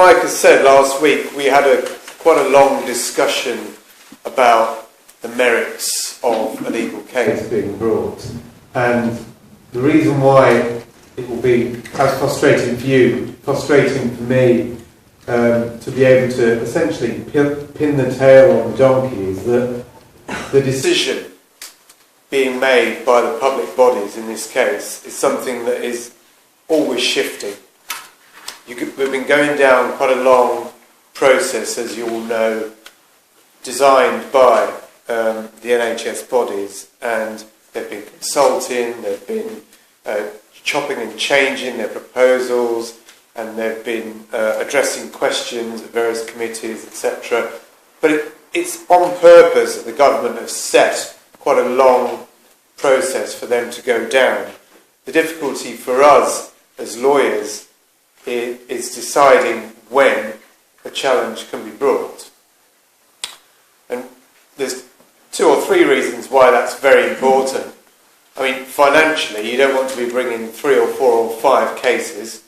Mike has said, last week we had quite a long discussion about the merits of a legal case being brought, and the reason why it will be as frustrating for you, frustrating for me, to be able to essentially pin the tail on the donkey is that the decision being made by the public bodies in this case is something that is always shifting. We've been going down quite a long process, as you all know, designed by the NHS bodies, and they've been consulting, they've been chopping and changing their proposals, and they've been addressing questions at various committees, etc. But it's on purpose that the government has set quite a long process for them to go down. The difficulty for us as lawyers is deciding when a challenge can be brought. And there's 2 or 3 reasons why that's very important. I mean, financially, you don't want to be bringing 3 or 4 or 5 cases.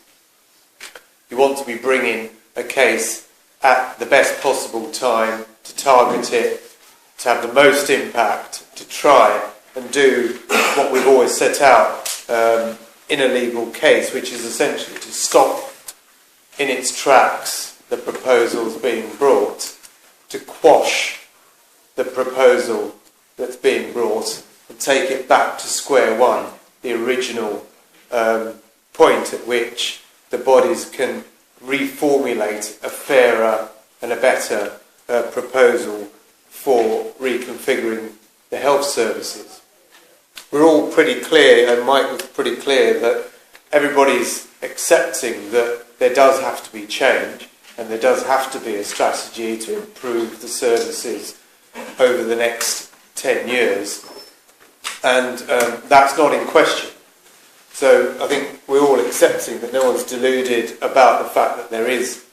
You want to be bringing a case at the best possible time, to target it, to have the most impact, to try and do what we've always set out in a legal case, which is essentially to stop in its tracks the proposals being brought, to quash the proposal that's being brought and take it back to square one, the original point at which the bodies can reformulate a fairer and a better proposal for reconfiguring the health services. We're all pretty clear, and Mike was pretty clear, that everybody's accepting that there does have to be change and there does have to be a strategy to improve the services over the next 10 years, and that's not in question. So I think we're all accepting that no one's deluded about the fact that there is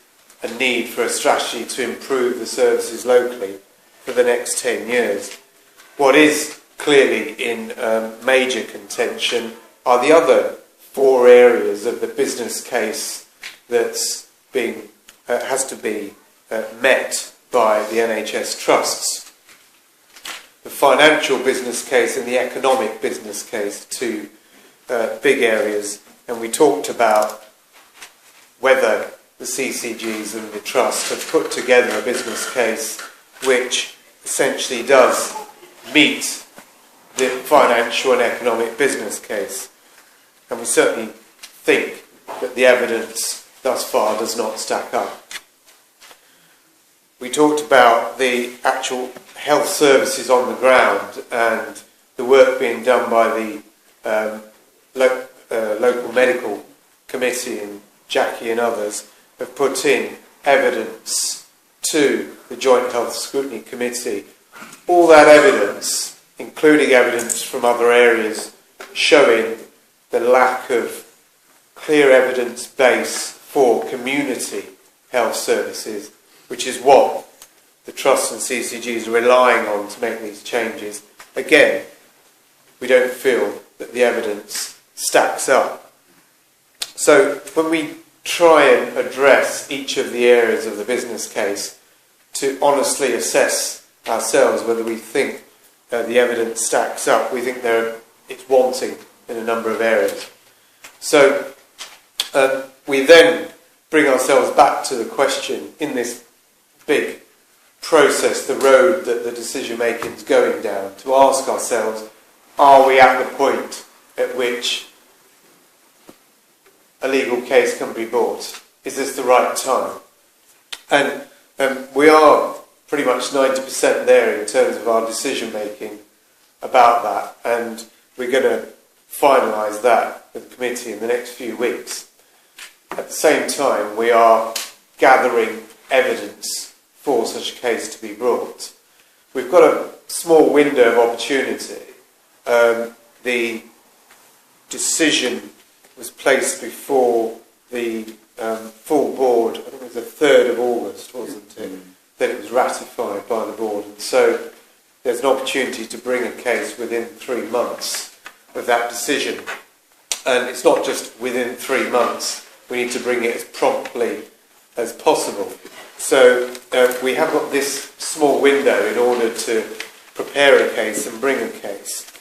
a need for a strategy to improve the services locally for the next 10 years. What is clearly in major contention are the other 4 areas of the business case that's has to be met by the NHS trusts. The financial business case and the economic business case, 2 big areas, and we talked about whether the CCGs and the trust have put together a business case which essentially does meet the financial and economic business case. And we certainly think that the evidence thus far does not stack up. We talked about the actual health services on the ground and the work being done by the local medical committee, and Jackie and others have put in evidence to the Joint Health Scrutiny Committee. All that evidence, including evidence from other areas, showing the lack of clear evidence base for community health services, which is what the trusts and CCGs are relying on to make these changes. Again, we don't feel that the evidence stacks up. So when we try and address each of the areas of the business case to honestly assess ourselves whether we think the evidence stacks up, we think it's wanting in a number of areas. So we then bring ourselves back to the question, in this big process, the road that the decision making is going down, to ask ourselves, are we at the point at which a legal case can be brought? Is this the right time? And we are pretty much 90% there in terms of our decision making about that, and we're going to finalise that with the committee in the next few weeks. At the same time, we are gathering evidence for such a case to be brought. We've got a small window of opportunity. The decision was placed before the full board, I think it was the 3rd of August, wasn't it, that it was ratified by the board. And so there's an opportunity to bring a case within 3 months of that decision. And it's not just within 3 months, we need to bring it as promptly as possible. So we have got this small window in order to prepare a case and bring a case.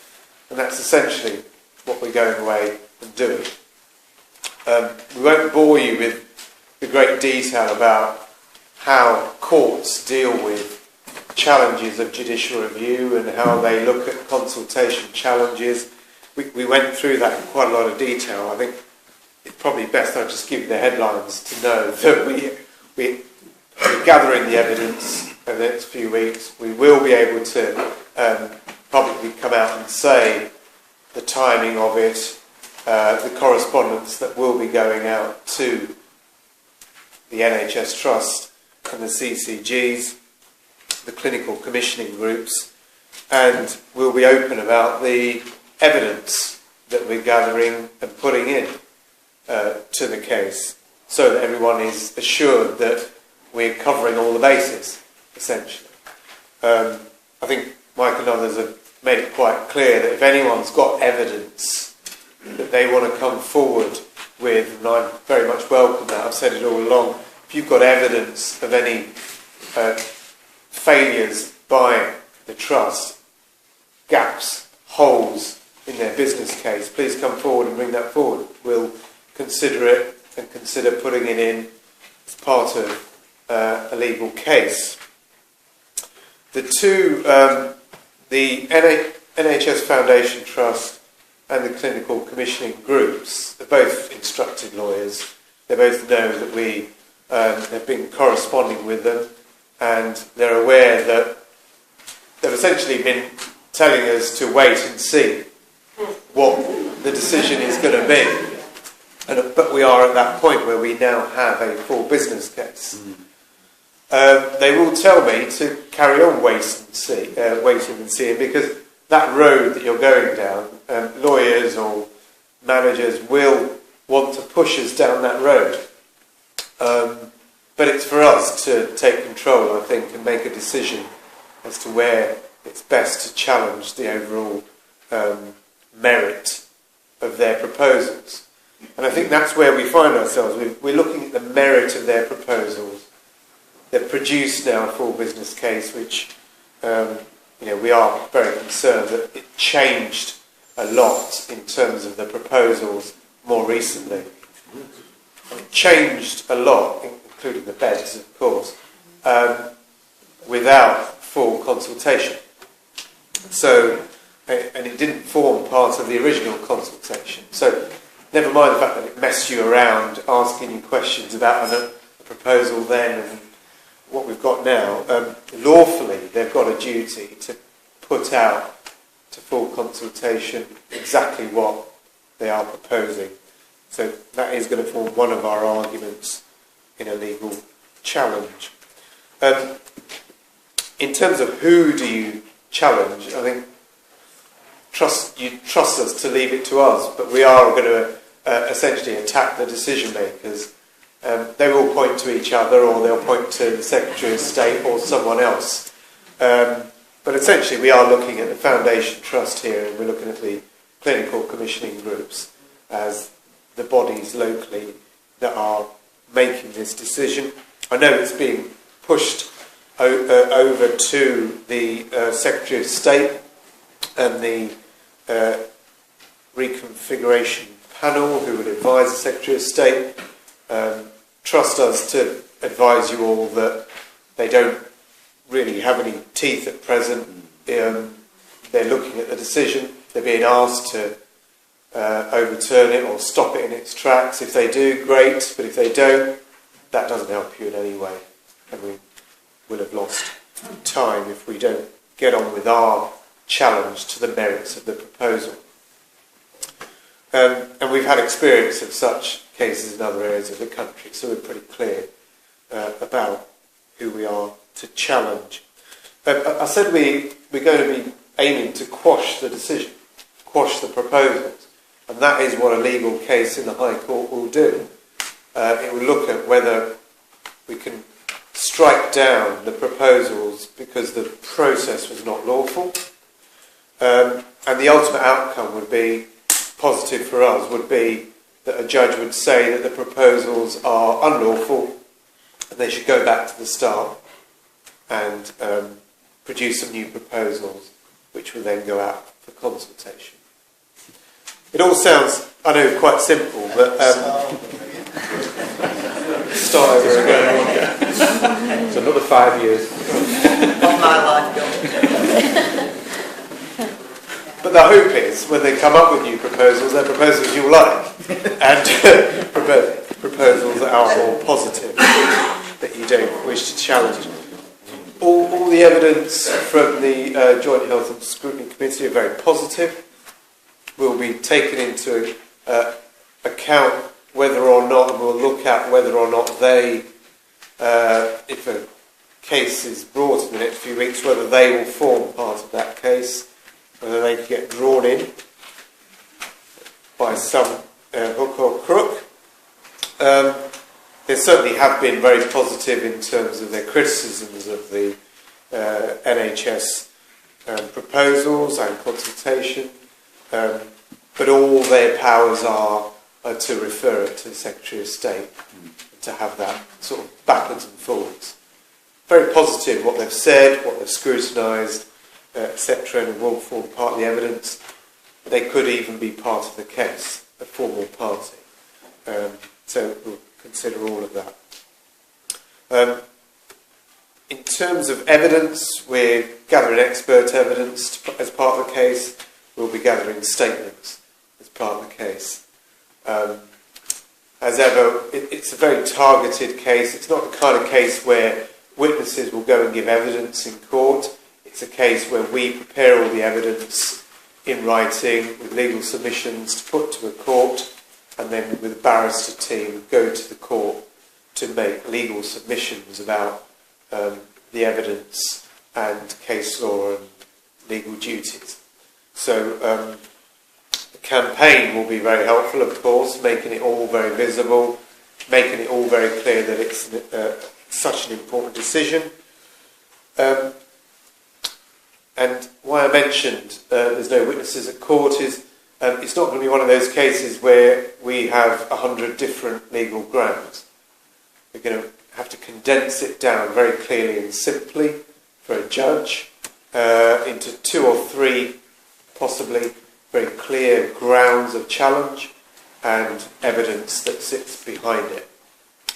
And that's essentially what we're going away and doing. We won't bore you with the great detail about how courts deal with challenges of judicial review and how they look at consultation challenges. We went through that in quite a lot of detail. I think it's probably best I just give you the headlines to know that we're gathering the evidence over the next few weeks. We will be able to probably come out and say the timing of it, the correspondence that will be going out to the NHS Trust and the CCGs, the clinical commissioning groups, and we'll be open about the evidence that we're gathering and putting in to the case, so that everyone is assured that we're covering all the bases, essentially. I think Mike and others have made it quite clear that if anyone's got evidence that they want to come forward with, and I very much welcome that, I've said it all along, if you've got evidence of any failures by the trust, gaps, holes in their business case, please come forward and bring that forward. We'll consider it and consider putting it in as part of a legal case. The two, the NHS Foundation Trust and the clinical commissioning groups, they're both instructed lawyers. They both know that we have been corresponding with them, and they're aware that they've essentially been telling us to wait and see what the decision is going to be. But we are at that point where we now have a full business case. They will tell me to carry on waiting and seeing, because that road that you're going down, lawyers or managers will want to push us down that road. But it's for us to take control, I think, and make a decision as to where it's best to challenge the overall merit of their proposals. And I think that's where we find ourselves. We're looking at the merit of their proposals. They've produced now a full business case, which we are very concerned that it changed a lot in terms of the proposals more recently. It changed a lot, including the beds, of course, without full consultation. So, and it didn't form part of the original consultation. So, never mind the fact that it messed you around, asking you questions about a proposal then and what we've got now. Lawfully, they've got a duty to put out to full consultation exactly what they are proposing. So that is going to form one of our arguments in a legal challenge. In terms of who do you challenge, I think you trust us to leave it to us, but we are going to essentially attack the decision makers. They will point to each other, or they'll point to the Secretary of State or someone else. But essentially we are looking at the Foundation Trust here, and we're looking at the clinical commissioning groups as the bodies locally that are making this decision. I know it's being pushed over to the Secretary of State and the reconfiguration panel, who would advise the Secretary of State. Trust us to advise you all that they don't really have any teeth at present. They're looking at the decision. They're being asked to overturn it or stop it in its tracks. If they do, great, but if they don't, that doesn't help you in any way, and we will have lost time if we don't get on with our challenge to the merits of the proposal. And we've had experience of such cases in other areas of the country, so we're pretty clear about who we are to challenge. I said we're going to be aiming to quash the decision, quash the proposals, and that is what a legal case in the High Court will do. It will look at whether we can strike down the proposals because the process was not lawful, and the ultimate outcome would be, positive for us, would be that a judge would say that the proposals are unlawful And they should go back to the start and produce some new proposals, which will then go out for consultation. It all sounds, I know, quite simple, but start over again. It's another 5 years. Of my life gone. But the hope is, when they come up with new proposals, they're proposals you'll like, and proposals that are more positive, that you don't wish to challenge. All the evidence from the Joint Health and Scrutiny Committee are very positive. Will be taken into account whether or not, and we'll look at whether or not they, if a case is brought in the next few weeks, whether they will form part of that case, whether they can get drawn in by some hook or crook. They certainly have been very positive in terms of their criticisms of the NHS proposals and consultation, but all their powers are to refer it to the Secretary of State, to have that sort of backwards and forwards. Very positive what they've said, what they've scrutinised, etc., and will form part of the evidence. They could even be part of the case, a formal party. So we'll consider all of that. In terms of evidence, we're gathering expert evidence as part of the case. We'll be gathering statements as part of the case. As ever, it's a very targeted case. It's not the kind of case where witnesses will go and give evidence in court. It's a case where we prepare all the evidence in writing with legal submissions to put to a court, and then with a barrister team go to the court to make legal submissions about the evidence and case law and legal duties. So the campaign will be very helpful, of course, making it all very visible, making it all very clear that it's such an important decision. And why I mentioned there's no witnesses at court is it's not going to be one of those cases where we have 100 different legal grounds. We're going to have to condense it down very clearly and simply for a judge into 2 or 3 possibly very clear grounds of challenge and evidence that sits behind it.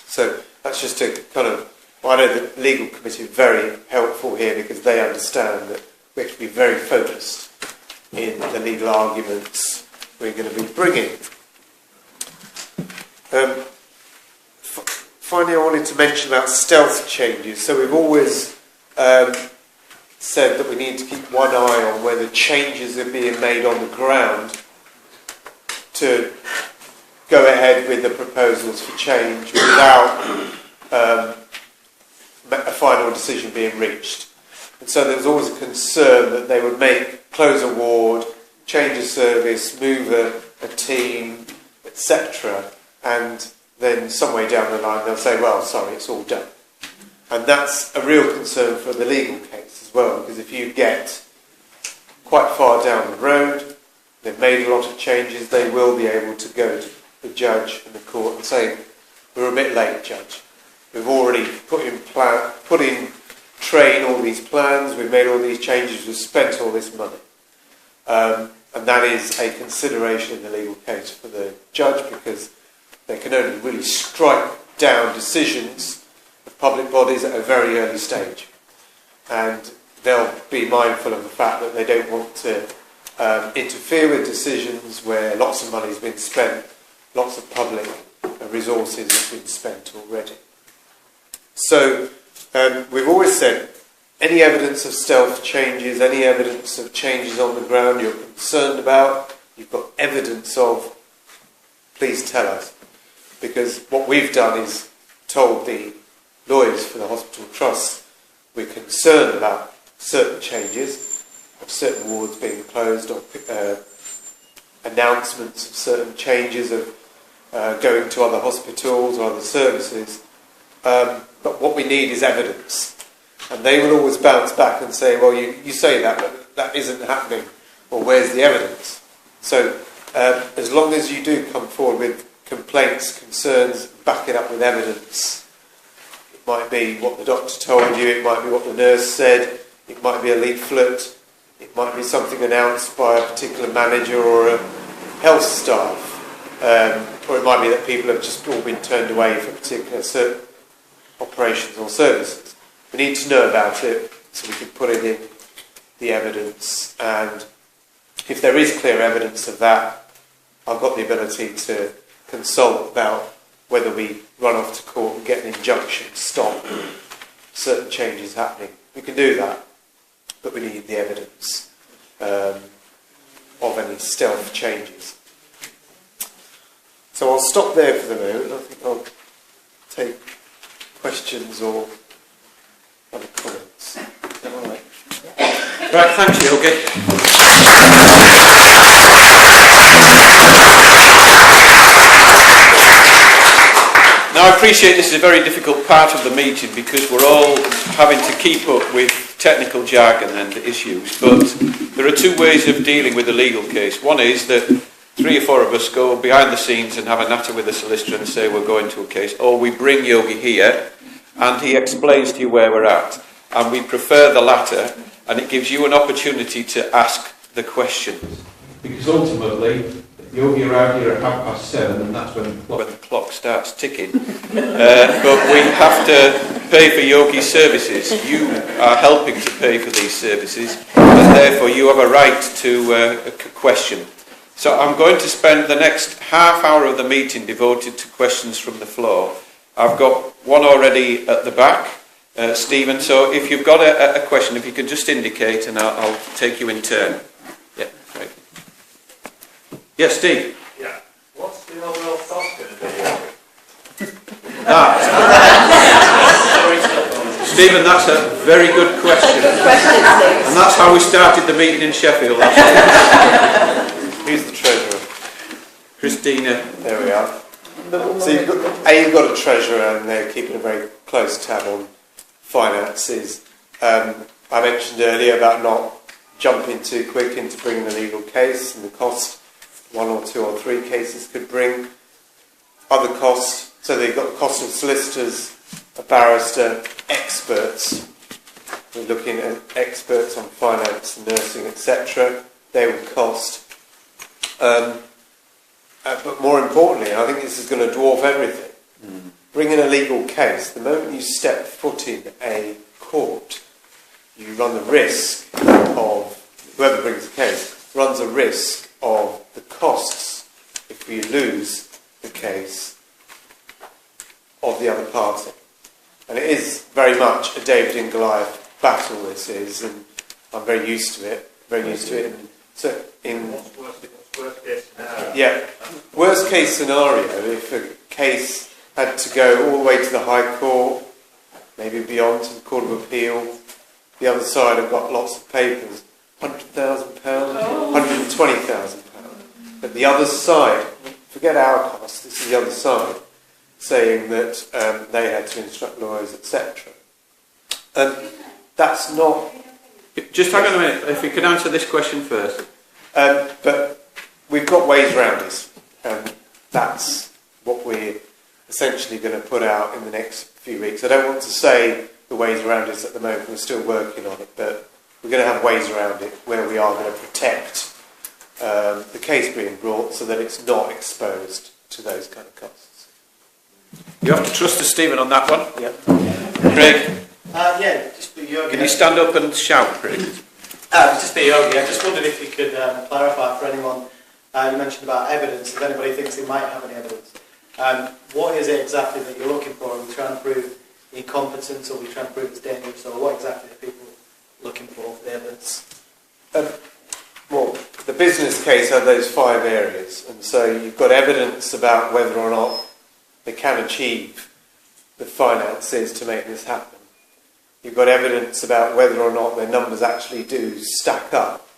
So that's just a kind of, well, I know the legal committee is very helpful here because they understand that we have to be very focused in the legal arguments we're going to be bringing. Finally, I wanted to mention about stealth changes. So we've always said that we need to keep one eye on whether changes are being made on the ground to go ahead with the proposals for change without a final decision being reached. And so there was always a concern that they would close a ward, change a service, move a team, etc. And then some way down the line they'll say, well, sorry, it's all done. And that's a real concern for the legal case as well, because if you get quite far down the road, they've made a lot of changes, they will be able to go to the judge and the court and say, we're a bit late, Judge. We've already put in train all these plans, we've made all these changes, we've spent all this money. And that is a consideration in the legal case for the judge, because they can only really strike down decisions of public bodies at a very early stage. And they'll be mindful of the fact that they don't want to interfere with decisions where lots of money has been spent, lots of public resources have been spent already. So we've always said, any evidence of stealth changes, any evidence of changes on the ground you're concerned about, you've got evidence of, please tell us. Because what we've done is told the lawyers for the hospital trust we're concerned about certain changes, of certain wards being closed, or announcements of certain changes of going to other hospitals or other services. But what we need is evidence. And they will always bounce back and say, well, you say that, but that isn't happening. Well, where's the evidence? So as long as you do come forward with complaints, concerns, back it up with evidence, might be what the doctor told you, it might be what the nurse said, it might be a leaflet, it might be something announced by a particular manager or a health staff, or it might be that people have just all been turned away for particular operations or services. We need to know about it so we can put it in the evidence, and if there is clear evidence of that, I've got the ability to consult about whether we run off to court and get an injunction to stop certain changes happening. We can do that, but we need the evidence of any stealth changes. So I'll stop there for the moment. I think I'll take questions or other comments. Is that all right? Right, thanks, Yogi. Now, I appreciate this is a very difficult part of the meeting because we're all having to keep up with technical jargon and issues, but there are two ways of dealing with a legal case. One is that 3 or 4 of us go behind the scenes and have a natter with the solicitor and say we're going to a case, or we bring Yogi here and he explains to you where we're at. And we prefer the latter, and it gives you an opportunity to ask the questions. Because ultimately, Yogi around here at 7:30, and that's when the clock starts ticking. But we have to pay for Yogi's services. You are helping to pay for these services, and therefore you have a right to a question. So I'm going to spend the next half hour of the meeting devoted to questions from the floor. I've got one already at the back, Stephen, so if you've got a question, if you can just indicate and I'll take you in turn. Yeah, great. Yes, Steve? Yeah. What's the overall cost going to be? Stephen, that's a very good question. Good question, Steve. And that's how we started the meeting in Sheffield. Who's the treasurer? Christina. There we are. So you've got a treasurer, and they're keeping a very close tab on finances. I mentioned earlier about not jumping too quick into bringing a legal case and the cost 1 or 2 or 3 cases could bring. Other costs, so they've got the cost of solicitors, a barrister, experts. We're looking at experts on finance, nursing, etc. They will cost. But more importantly, I think this is going to dwarf everything. Bringing a legal case, the moment you step foot in a court, you run the risk of, whoever brings the case, runs a risk of the costs, if we lose the case, of the other party. And it is very much a David and Goliath battle, this is, and I'm very used to it. And so Worst case scenario. Yeah, worst case scenario, if a case had to go all the way to the High Court, maybe beyond to the Court of Appeal, the other side have got lots of papers, £100,000, £120,000. But the other side, forget our cost, this is the other side, saying that they had to instruct lawyers, etc. That's not... Just hang on a minute, if you could answer this question first. But we've got ways around this, and that's what we're essentially going to put out in the next few weeks. I don't want to say the ways around this at the moment, we're still working on it, but we're going to have ways around it where we are going to protect the case being brought so that it's not exposed to those kind of costs. You have to trust us, Stephen, on that one. Yep. Craig? Yeah, just be Yogi. Can you stand up and shout, Craig? Just be Yogi. I just wondered if you could clarify for anyone. You mentioned about evidence. If anybody thinks they might have any evidence, what is it exactly that you're looking for? Are we trying to prove incompetence, or are we trying to prove it's dangerous, or what exactly are people looking for the evidence? Well, the business case had those 5 areas, and so you've got evidence about whether or not they can achieve the finances to make this happen. You've got evidence about whether or not their numbers actually do stack up.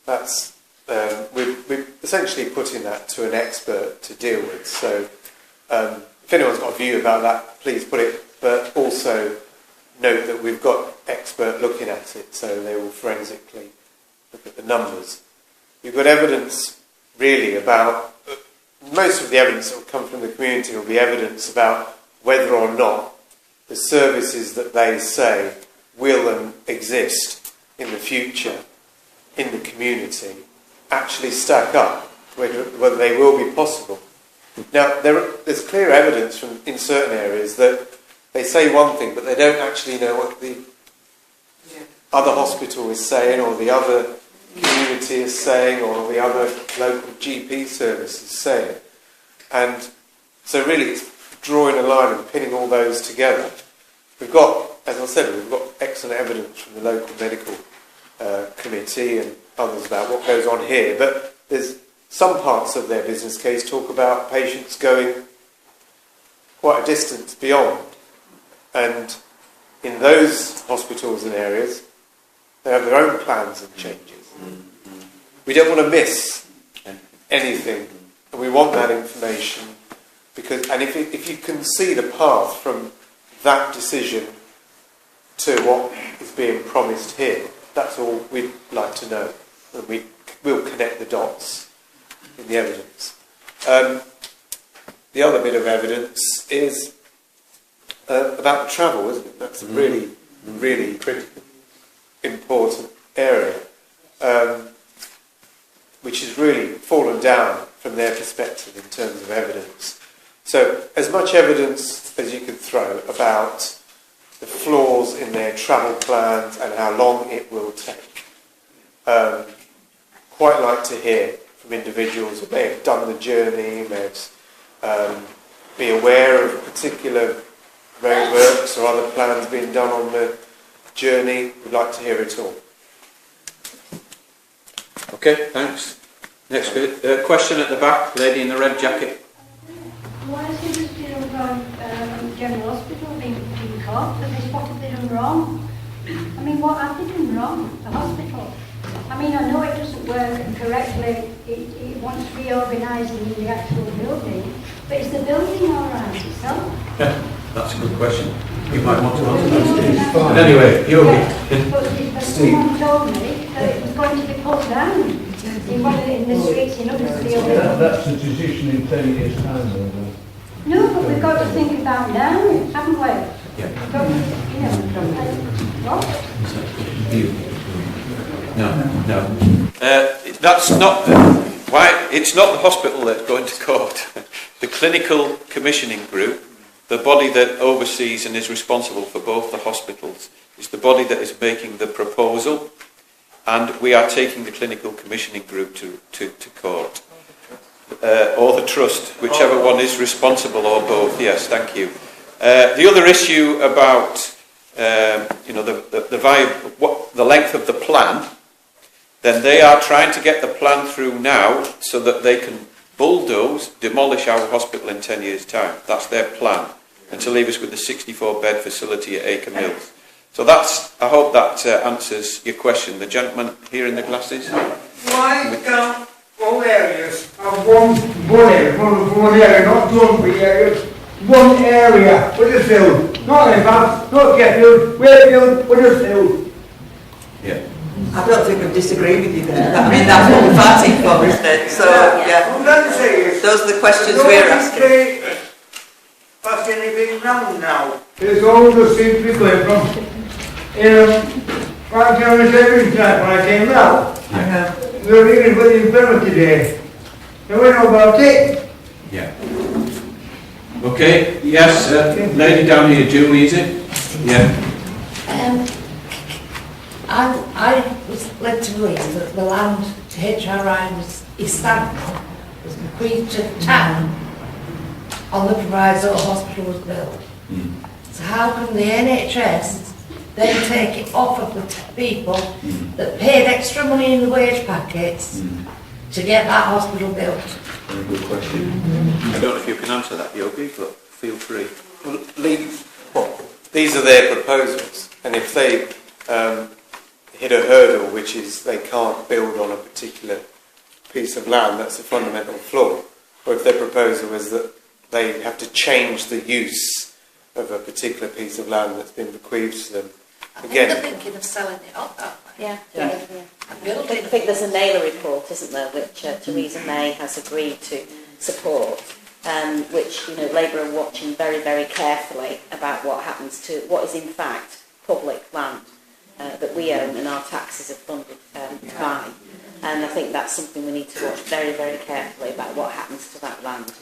That's we're essentially putting that to an expert to deal with. So if anyone's got a view about that, please put it. But also note that we've got expert looking at it, so they will forensically look at the numbers. You've got evidence really about, most of the evidence that will come from the community will be evidence about whether or not the services that they say will exist in the future in the community actually stack up, whether they will be possible. Now, there's clear evidence in certain areas that they say one thing, but they don't actually know what the other hospital is saying, or the other community is saying, or the other local GP service is saying. And so really it's drawing a line and pinning all those together. We've got, as I said, we've got excellent evidence from the local medical committee and others about what goes on here, but there's some parts of their business case talk about patients going quite a distance beyond. And in those hospitals and areas, they have their own plans and changes. We don't want to miss anything, and we want that information, because, and if you can see the path from that decision to what is being promised here, that's all we'd like to know, and we'll connect the dots in the evidence. The other bit of evidence is about the travel, isn't it? That's a really, really critical, important area, which has really fallen down from their perspective in terms of evidence. So, as much evidence as you can throw about the flaws in their travel plans and how long it will take. Quite like to hear from individuals who may have done the journey, may have be aware of particular roadworks or other plans being done on the journey. We'd like to hear it all. Okay, thanks. Next bit. Question at the back, lady in the red jacket. Why is Huddersfield General Hospital being caught for this? What have they done wrong? I mean, what have they done wrong? The hospital. I mean, I know it doesn't work correctly. It wants reorganising in the actual building, but is the building all right itself? Yeah, that's a good question. You might want to answer It's that. fine. But anyway, Yogi. But someone told me that it was going to be pulled down. They wanted it in the streets in Huddersfield. That's a decision in 10 years' time, though. No, but we've got to think about now, haven't we? Yeah. We've got to, you know, what? No. That's not why. It's not the hospital that's going to court. The clinical commissioning group, the body that oversees and is responsible for both the hospitals, is the body that is making the proposal, and we are taking the clinical commissioning group to court. Or the trust, whichever one is responsible, or both. Yes, thank you. The other issue about the length of the plan, then they are trying to get the plan through now so that they can bulldoze, demolish our hospital in 10 years' time. That's their plan, and to leave us with the 64-bed facility at Acre Mills. So that's. I hope that answers your question. The gentleman here in the glasses. Why can't all areas have one area, not two areas, one area, Huddersfield, not Liverpool, not Sheffield, Wakefield, Huddersfield. Yeah. I don't think I disagree with you there. I mean, that's what we're fighting for, isn't it? So, yeah. What I'm trying to say is, Those are the questions we're asking. Pass anything round now. It's all the seems to be going from, right down the savings time when I came out. I know. We were reading with the infirmary today. And we know about it. Yeah. Okay. Yes, lady down here, Julie, is it? Yeah. I was led to believe that the land to HRI was Istanbul was bequeathed to the town on the proviso a hospital was built. So how can the NHS then take it off of the people that paid extra money in the wage packets to get that hospital built? Very good question. I don't know if you can answer that, Yogi, but feel free. Well, these are their proposals, and if they hit a hurdle, which is they can't build on a particular piece of land, that's a fundamental flaw. Or if their proposal is that they have to change the use of a particular piece of land that's been bequeathed to them. Again, They're thinking of selling it off that way. Yeah. I think there's a Naylor report, isn't there, which Theresa May has agreed to support, which, you know, Labour are watching very, very carefully about what happens to what is in fact public land that we own and our taxes are funded by. And I think that's something we need to watch very, very carefully about what happens to that land.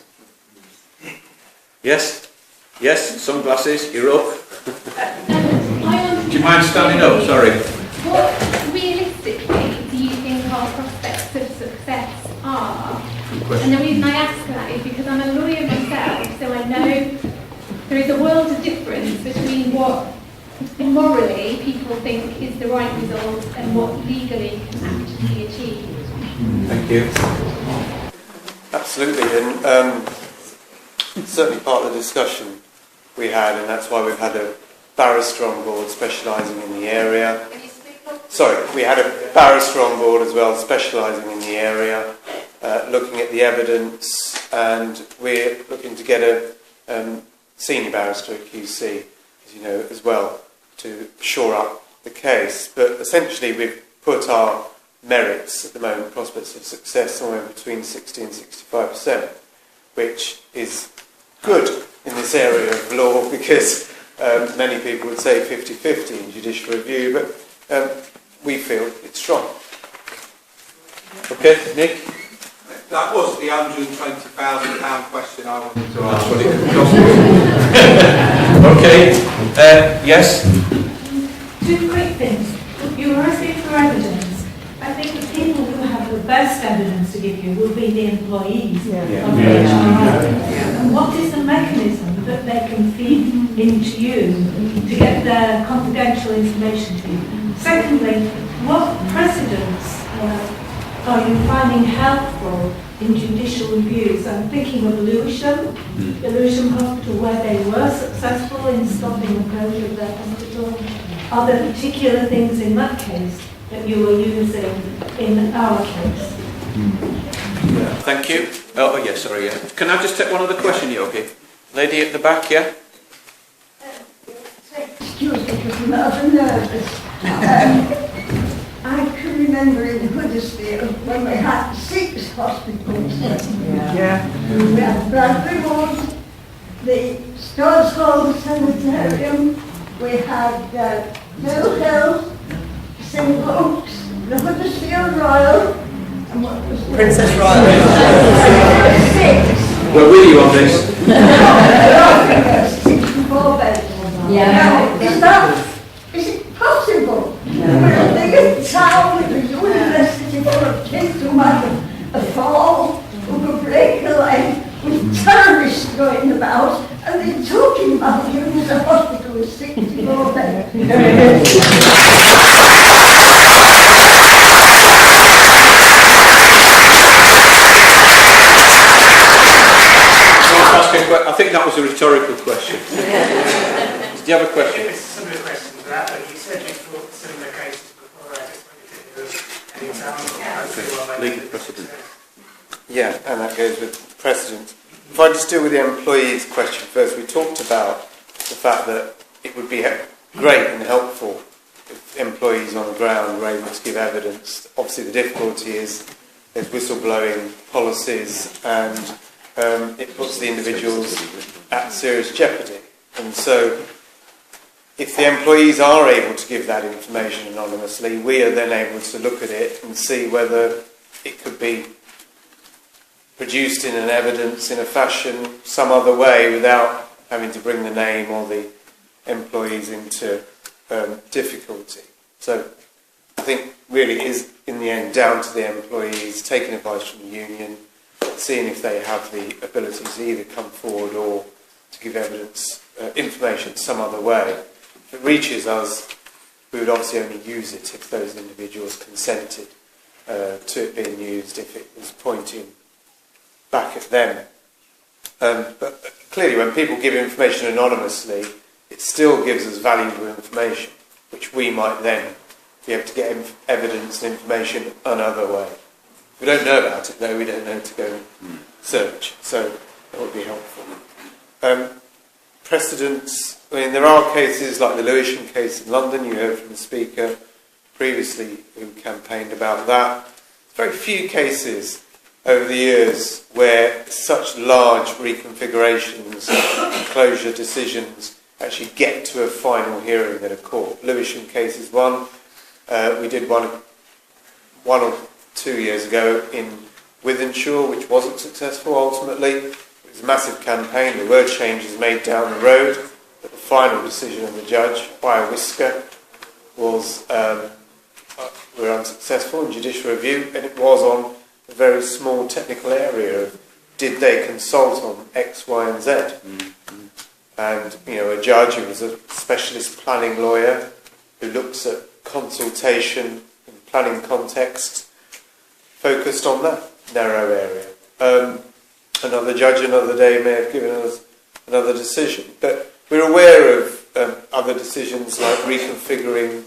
Yes? Yes, sunglasses, you're up. Do you mind standing up? Sorry. What realistically do you think our prospects of success are? And the reason I ask that is because I'm a lawyer myself, so I know there is a world of difference between what morally people think is the right result and what legally can actually achieve. Thank you. Absolutely, and certainly part of the discussion we had, and that's why we've had a barrister on board specialising in the area. Sorry, we had a barrister on board as well specialising in the area, looking at the evidence, and we're looking to get a senior barrister at QC, as you know, as well, to shore up the case. But essentially we've put our merits at the moment, prospects of success, somewhere between 60 and 65%, which is good in this area of law because many people would say 50-50 in judicial review, but we feel it's strong. Okay, Nick? That was the £120,000 question I wanted to ask. That's what it could cost. Okay, yes? Two quick things. You were asking for evidence. I think the people who have the best evidence to give you will be the employees of the HRI. And what is the mechanism that they can feed into you to get their confidential information to you? Secondly, what precedents are you finding helpful in judicial reviews? I'm thinking of Lewisham Hospital, where they were successful in stopping the closure of their hospital. Are there particular things in that case that you were using in our case? Thank you. Oh, yes, sorry, yeah. Can I just take one other question, Yogi? Lady at the back, yeah? Excuse me, because I'm rather nervous. I can remember in Huddersfield when we had 6 hospitals. We had Bradley Ward, the Stores Hall Sanitarium, we had Mill Hill, St Luke's, the Huddersfield Royal, and what was the Princess Royal. 6. We're with you on this. 64 beds. Yeah. Is it possible? We're a big town with a university full of kids who might have a fall, who could break a leg, with terrorists going about, and they're talking about using a hospital with 64 beds. I think that was a rhetorical question. Do you have a question? It's a similar question to that, but you said you thought similar cases before. I just wanted to give an example. Legal precedent. Yeah, and that goes with precedent. If I just deal with the employees question first, we talked about the fact that it would be great and helpful if employees on the ground were able to give evidence. Obviously the difficulty is there's whistleblowing policies and it puts the individuals at serious jeopardy. And so if the employees are able to give that information anonymously, we are then able to look at it and see whether it could be produced in an evidence in a fashion some other way without having to bring the name or the employees into difficulty. So I think really it is in the end down to the employees taking advice from the union, seeing if they have the ability to either come forward or to give evidence, information some other way. If it reaches us, we would obviously only use it if those individuals consented to it being used, if it was pointing back at them. But clearly when people give information anonymously, it still gives us valuable information, which we might then be able to get evidence and information another way. If we don't know about it, though, we don't know to go and search, so that would be helpful. Precedents, I mean, there are cases like the Lewisham case in London, you heard from the speaker previously who campaigned about that. Very few cases over the years where such large reconfigurations and closure decisions actually get to a final hearing at a court. Lewisham case is one. We did one or 2 years ago in Wythenshawe, which wasn't successful ultimately. It was a massive campaign. There were changes made down the road, but the final decision of the judge by a whisker was were unsuccessful in judicial review, and it was on a very small technical area of did they consult on X, Y and Z. And a judge who was a specialist planning lawyer who looks at consultation in planning context focused on that narrow area. Another judge another day may have given us another decision, but we're aware of other decisions like reconfiguring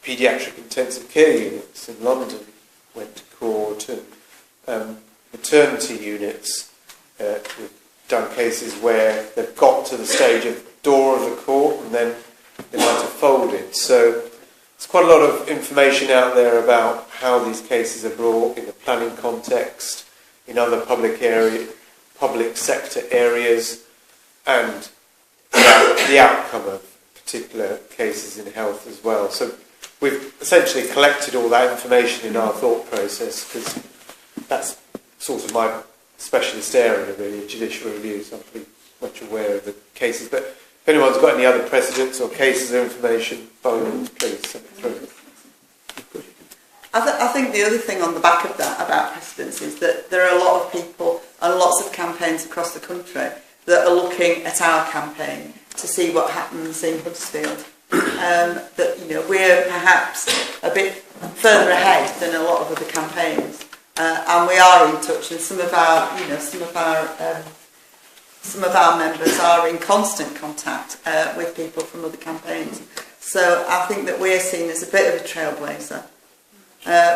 paediatric intensive care units in London went to court, and maternity units. We've done cases where they've got to the stage of the door of the court and then they might have folded. So there's quite a lot of information out there about how these cases are brought in a planning context, in other public sector areas, and the outcome of particular cases in health as well. So we've essentially collected all that information in our thought process, because that's sort of my specialist area, really, judicial review, so I'm pretty much aware of the cases. But if anyone's got any other precedents or cases or information, by all means, please send it through. I think the other thing on the back of that about precedents is that there are a lot of people and lots of campaigns across the country that are looking at our campaign to see what happens in Huddersfield. That we're perhaps a bit further ahead than a lot of other campaigns, and we are in touch. And some of our members are in constant contact with people from other campaigns. So I think that we're seen as a bit of a trailblazer,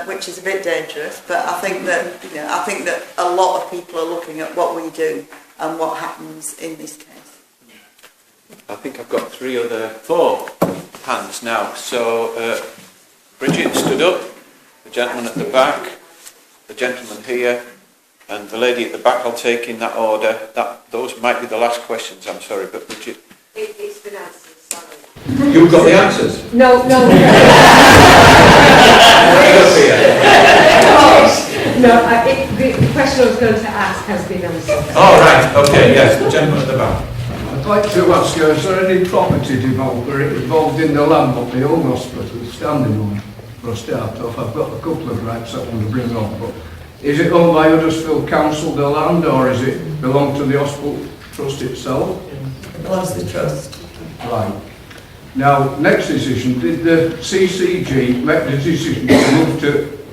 which is a bit dangerous. But I think that a lot of people are looking at what we do and what happens in this case. I think I've got 4 hands now. So Bridget stood up, the gentleman at the back, the gentleman here, and the lady at the back. I'll take in that order. Those might be the last questions, I'm sorry, but Bridget. It's been answered, sorry. You've got the answers? No. No, the question I was going to ask has been answered. Oh, right, okay, yes, the gentleman at the back. I'd like to ask you, is there any property developer involved in the land what the old hospital is standing on? For a start off, I've got a couple of gripes I want to bring up, but is it owned by Huddersfield Council, the land, or is it belong to the hospital trust itself? It belongs to the trust. Right. Now, next decision, did the CCG make the decision to move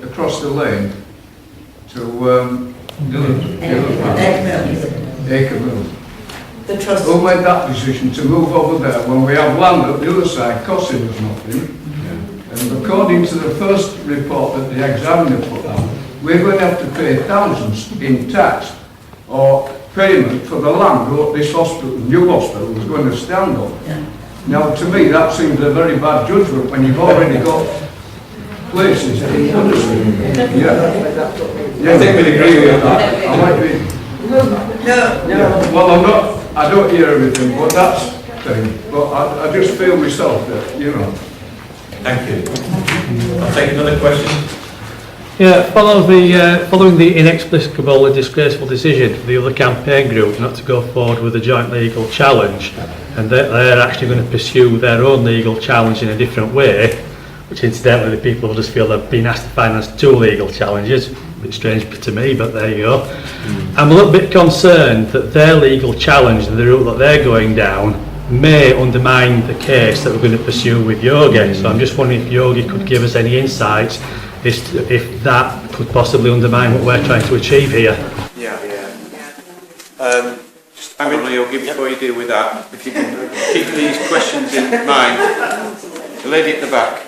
across the lane to Acre Mill? The trust. Who made that decision to move over there when we have land at the other side costing us nothing? And according to the first report that the examiner put out, we're going to have to pay thousands in tax or payment for the land that this hospital, new hospital, was going to stand on. Yeah. Now, to me, that seems a very bad judgment when you've already got places in Huddersfield. Yeah, I think we'd agree with that. I might be. No. Yeah. Well, I don't hear everything, but that's the thing. But I just feel myself that, Thank you. I'll take another question. Yeah, following the inexplicable and disgraceful decision of the other campaign group not to go forward with a joint legal challenge, and they're actually going to pursue their own legal challenge in a different way, which incidentally the people just feel they've been asked to finance 2 legal challenges. A bit strange to me, but there you go. I'm a little bit concerned that their legal challenge and the route that they're going down may undermine the case that we're going to pursue with Yogi. So I'm just wondering if Yogi could give us any insights if that could possibly undermine what we're trying to achieve here. Yeah. Just hang on, Yogi, before you deal with that, if you can keep these questions in mind. The lady at the back.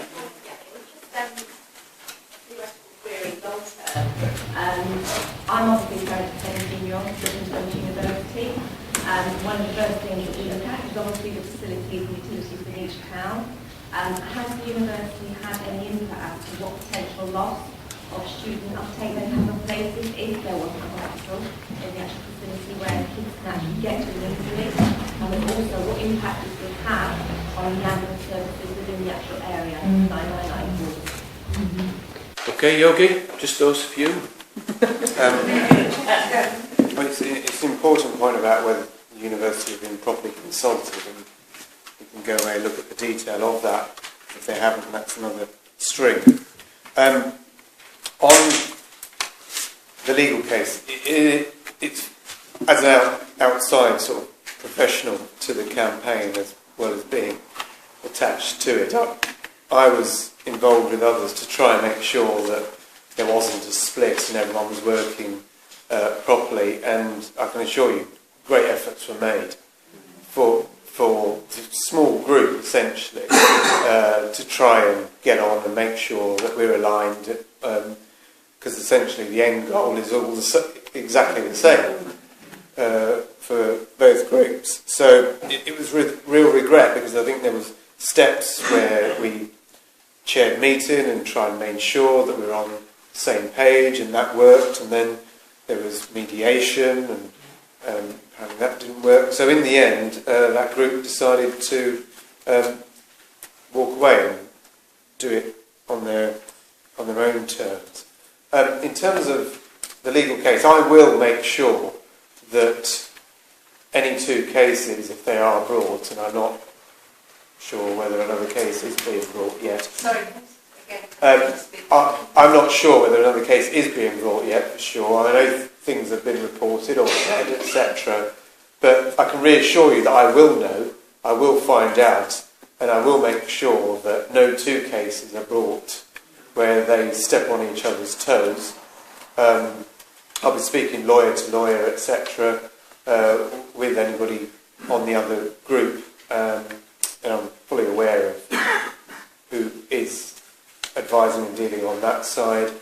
I'm obviously very defending your university, and one of the first things that we look at is obviously the facilities and utilities within each town. Has the university had any input as to what potential loss of student uptake they have of places if there wasn't a hospital in the actual facility where kids can actually get to them easily, and then also what impact this would have on the ambulance services within the actual area. 9994. Okay, Yogi, just those few. Well, it's an important point about whether the university have been properly consulted, and you can go away and look at the detail of that. If they haven't, that's another string. On the legal case, it's as an outside sort of professional to the campaign as well as being attached to it. I was involved with others to try and make sure that there wasn't a split and everyone was working properly, and I can assure you great efforts were made for the small group essentially to try and get on and make sure that we're aligned, because essentially the end goal is all exactly the same for both groups. So it was with real regret, because I think there was steps where we chaired meeting and tried and made sure that we were on the same page, and that worked, and then there was mediation, and apparently that didn't work. So in the end, that group decided to walk away and do it on their own terms. In terms of the legal case, I will make sure that any two cases, if they are brought, and I'm not sure whether another case is being brought yet. Sorry, again. I'm not sure whether another case is being brought yet, for sure. I know things have been reported or said, etc. But I can reassure you that I will know, I will find out, and I will make sure that no two cases are brought where they step on each other's toes. I'll be speaking lawyer to lawyer, etc., with anybody on the other group, and I'm fully aware of who is advising and dealing on that side.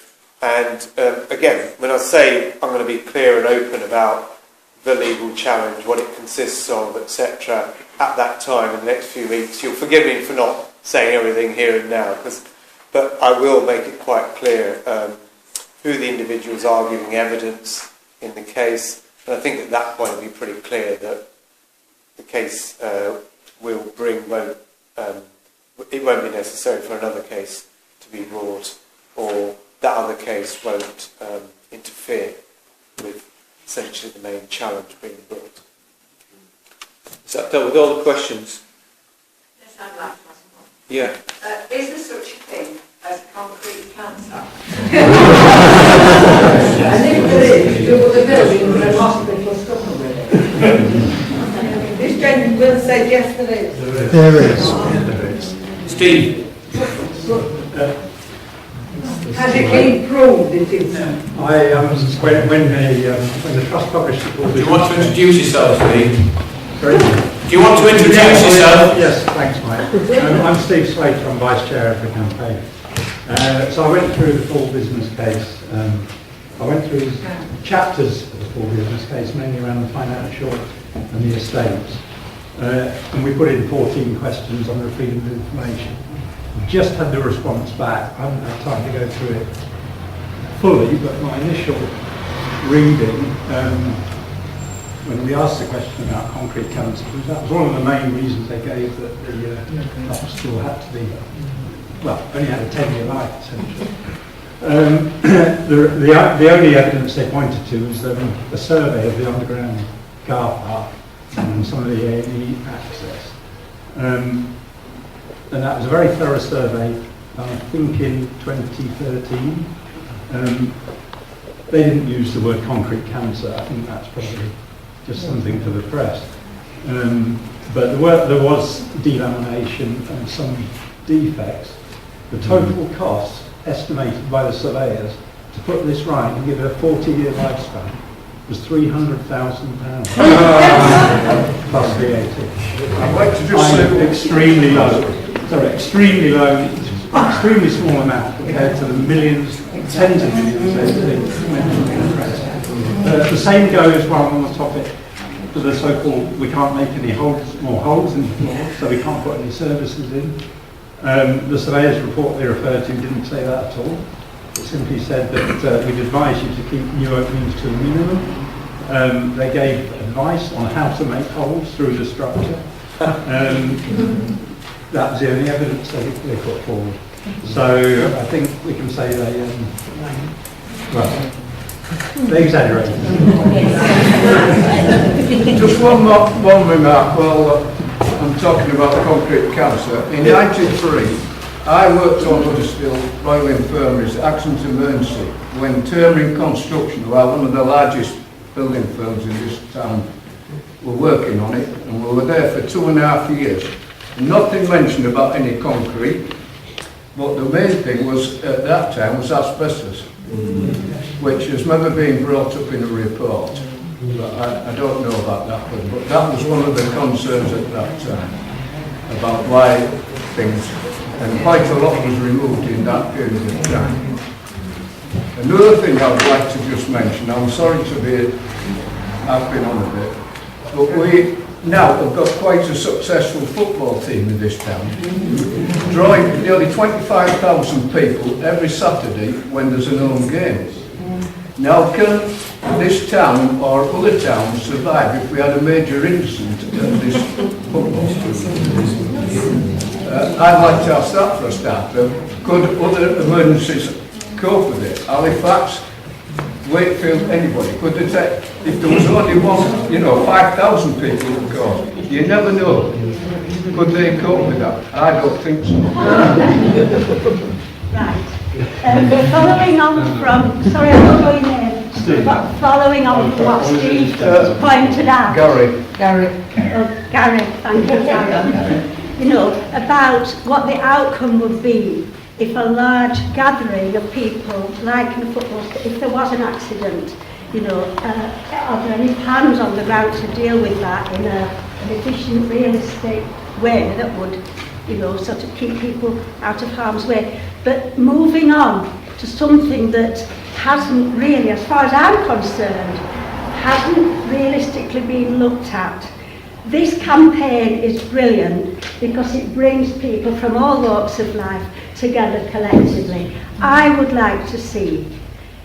And again, when I say I'm going to be clear and open about the legal challenge, what it consists of, etc., at that time in the next few weeks, you'll forgive me for not saying everything here and now, but I will make it quite clear who the individuals are giving evidence in the case, and I think at that point it'll be pretty clear that the case will bring, it won't be necessary for another case to be brought, or that other case won't interfere with essentially the main challenge being brought. Is that dealt with all the questions? Yes, I'd like to ask one. Yeah. Is there such a thing as concrete cancer? And if there is, you put the building with a hospital stuff with it. This gentleman will say yes, there is. There is. Steve? Has it been proved it is? When the trust published the full Do you want to introduce yourself, Steve? Sorry? Do you want to introduce yourself? Yes, thanks, Mike. I'm Steve Slater, I'm Vice Chair of the campaign. So I went through the full business case. I went through chapters of the full business case, mainly around the financial and the estates. And we put in 14 questions on the freedom of information. We just had the response back. I haven't had time to go through it fully, but my initial reading, when we asked the question about concrete cancer, that was one of the main reasons they gave that the hospital had to be, well, only had a 10-year life essentially. The only evidence they pointed to was a survey of the underground car park and some of the A&E access. And that was a very thorough survey, I think in 2013. They didn't use the word concrete cancer. I think that's probably just something for the press. But there was delamination and some defects. The total cost estimated by the surveyors to put this right and give it a 40-year lifespan was £300,000 plus VAT. I'd like to just say extremely low. Sorry, extremely low, extremely small amount compared to the millions, tens of millions they've mentioned in the press. The same goes, while I'm on the topic, to the so-called, we can't make any more holes in the floor, so we can't put any services in. The surveyor's report they referred to didn't say that at all. It simply said that we'd advise you to keep new openings to a minimum. They gave advice on how to make holes through the structure. That's the only evidence they put forward. So I think we can say they exaggerated. Just one remark. Well, I'm talking about concrete cancer. In '93, I worked on Huddersfield Royal Infirmary's accident emergency when Turner Construction, who are one of the largest building firms in this town, were working on it, and we were there for 2.5 years. Nothing mentioned about any concrete, but the main thing was at that time was asbestos, which has never been brought up in a report. But I don't know about that one, but that was one of the concerns at that time about why things, and quite a lot was removed in that period of time. Another thing I would like to just mention, I'm sorry to be, I've been on a bit, but we now have got quite a successful football team in this town, drawing nearly 25,000 people every Saturday when there's an home game. Now, can this town or other towns survive if we had a major incident at this football team? I'd like to ask that for a start. Could other emergencies cope with it? Halifax, Wakefield, anybody? Could they take, if there was only one, 5,000 people would go, you never know. Could they cope with that? I don't think so. Right. Following on from, sorry, I don't know your name, but following on from what Steve pointed out. Gary, thank you, Gary. About what the outcome would be if a large gathering of people, like in a football, if there was an accident, are there any plans on the ground to deal with that in an efficient, realistic way that would, sort of keep people out of harm's way? But moving on to something that hasn't really, as far as I'm concerned, hasn't realistically been looked at. This campaign is brilliant because it brings people from all walks of life together collectively. I would like to see,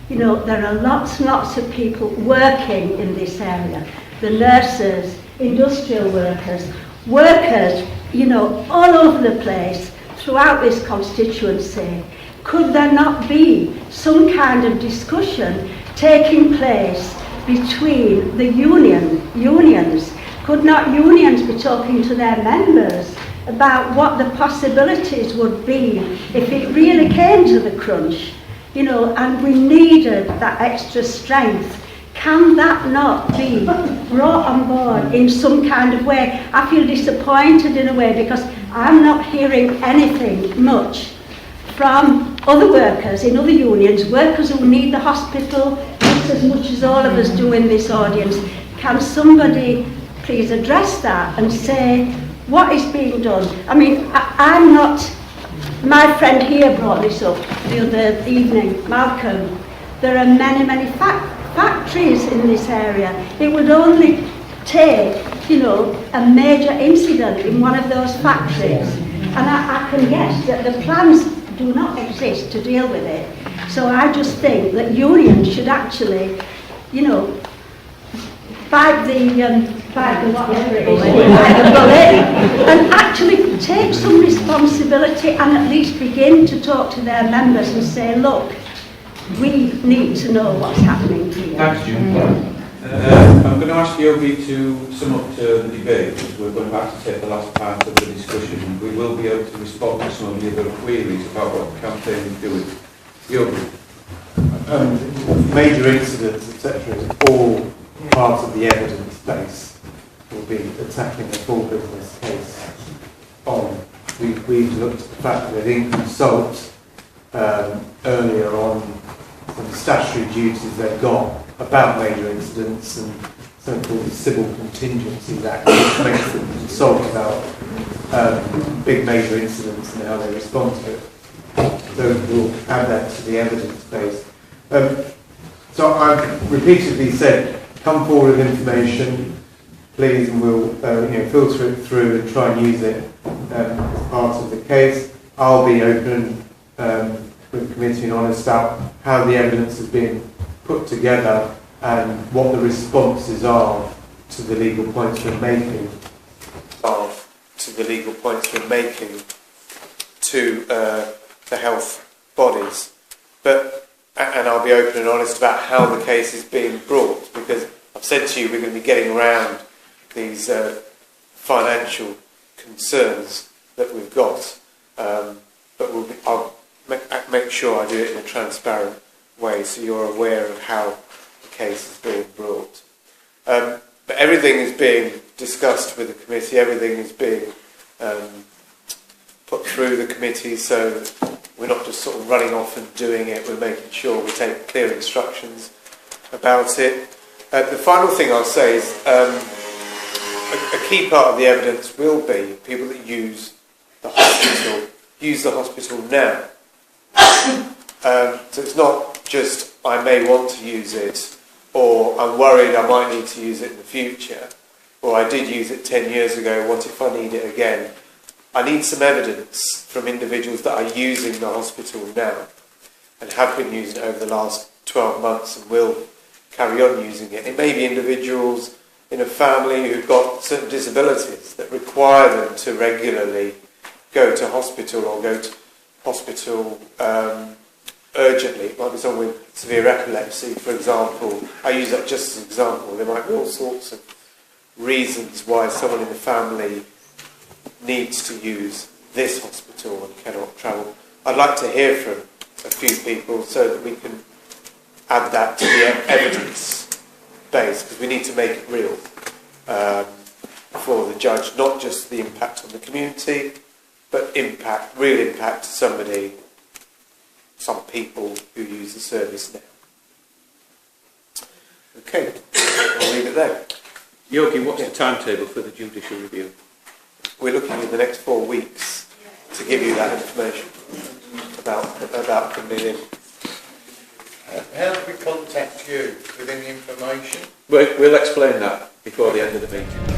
there are lots and lots of people working in this area. The nurses, industrial workers, all over the place throughout this constituency. Could there not be some kind of discussion taking place between the unions? Could not unions be talking to their members about what the possibilities would be if it really came to the crunch, and we needed that extra strength? Can that not be brought on board in some kind of way? I feel disappointed in a way because I'm not hearing anything much from other workers in other unions, workers who need the hospital just as much as all of us do in this audience. Can somebody please address that and say what is being done? I mean, I'm not, my friend here brought this up the other evening, Malcolm. There are many factories in this area. It would only take, a major incident in one of those factories. And I can guess that the plans do not exist to deal with it. So I just think that unions should actually, bite the whatever it is, bite the bullet, and actually take some responsibility and at least begin to talk to their members and say, look, we need to know what's happening here. Thanks, June. I'm going to ask Yogi to sum up to the debate because we're going to have to take the last part of the discussion. We will be able to respond to some of the other queries about what the campaign is doing. Yogi. Major incidents, etc., is all part of the evidence base. We'll be attacking a full business case on. We've looked at the fact that they didn't consult earlier on the statutory duties they've got about major incidents and something called the Civil Contingencies Act, which makes them consult about big major incidents and how they respond to it. So we'll add that to the evidence base. So I've repeatedly said, come forward with information, please, and we'll filter it through and try and use it as part of the case. I'll be open with the committee and honest about how the evidence has been put together and what the responses are to the legal points we're making. To the health bodies. And I'll be open and honest about how the case is being brought, because I've said to you we're going to be getting around these financial concerns that we've got, but I'll make sure I do it in a transparent way so you're aware of how the case is being brought. But everything is being discussed with the committee, everything is being put through the committee, so we're not just sort of running off and doing it, we're making sure we take clear instructions about it. The final thing I'll say is a key part of the evidence will be people that use the hospital now. So it's not just I may want to use it, or I'm worried I might need to use it in the future, or I did use it 10 years ago, what if I need it again? I need some evidence from individuals that are using the hospital now and have been using it over the last 12 months and will carry on using it. It may be individuals in a family who've got certain disabilities that require them to regularly go to hospital or go to hospital urgently. It might be someone with severe epilepsy, for example. I use that just as an example. There might be all sorts of reasons why someone in the family needs to use this hospital and cannot travel. I'd like to hear from a few people so that we can add that to the evidence base, because we need to make it real for the judge, not just the impact on the community, but real impact to some people who use the service now. Okay, I'll leave it there. Yogi, what's the timetable for the judicial review? We're looking in the next 4 weeks to give you that information about coming in. How do we contact you with any information? We'll explain that before the end of the meeting.